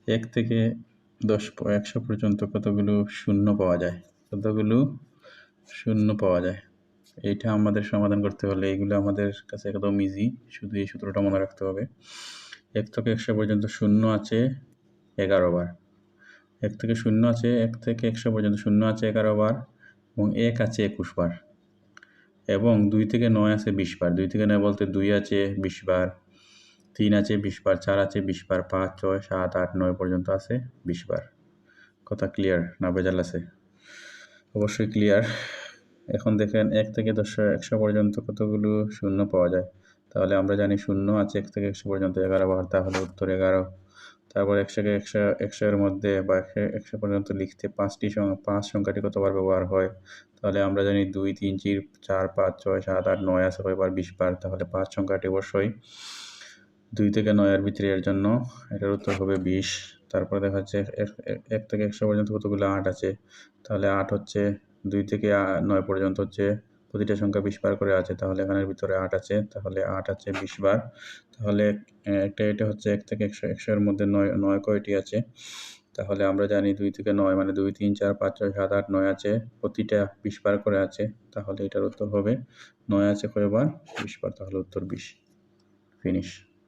1 থেকে 100 পর্যন্ত কতগুলো শূন্য পাওয়া যায়? কতগুলো শূন্য পাওয়া যায়? এইটা আমাদের সমাধান করতে হলে এইগুলো আমাদের কাছে একদম ইজি। শুধু এই সূত্রটা মনে রাখতে হবে। 1 থেকে 100 পর্যন্ত শূন্য আছে 11 বার। 1 থেকে 100 পর্যন্ত শূন্য আছে 11 বার এবং 1 আছে 21 বার এবং 2 থেকে 9 আছে 20 বার। 2 থেকে 9 বলতে 2 আছে 20 বার, 3 আছে 20 বার, 4 আছে 20 বার, 5, 6, 7, 8, 9 পর্যন্ত আছে 20 বার। কথা ক্লিয়ার না ভেজাল আছে? অবশ্যই ক্লিয়ার। এখন দেখেন 1 থেকে 100 পর্যন্ত কতগুলো শূন্য পাওয়া যায়? তাহলে আমরা জানি শূন্য আছে 1 থেকে 100 পর্যন্ত 11 বার, তাহলে উত্তর 11। তারপর 100 এর মধ্যে বা 100 পর্যন্ত লিখতে 5 সংখ্যাটি কতবার ব্যবহার হয়? তাহলে আমরা জানি 2, 3, 4, 5, 6, 7, 8, 9 আছে কয়বার? 20 বার। তাহলে 5 সংখ্যাটি অবশ্যই 2 থেকে 9 এর ভিতরে, এর জন্য এটার উত্তর হবে 20। তারপর দেখা যাচ্ছে 1 থেকে 100 পর্যন্ত কতগুলো 8 আছে? তাহলে 8 হচ্ছে 2 থেকে 9 পর্যন্ত হচ্ছে প্রতিটা সংখ্যা 20 বার করে আছে। তাহলে এখানের ভিতরে 8 আছে। তাহলে 8 আছে 20 বার। তাহলে এটা হচ্ছে 1 থেকে 100 এর মধ্যে 9 কয়টি আছে? তাহলে আমরা জানি 2 থেকে 9 মানে 2, 3, 4, 5, 6, 7, 8, 9 আছে। প্রতিটা 20 বার করে আছে। তাহলে এটার উত্তর হবে 9 আছে কয়বার? 20 বার। তাহলে উত্তর 20। ফিনিশ।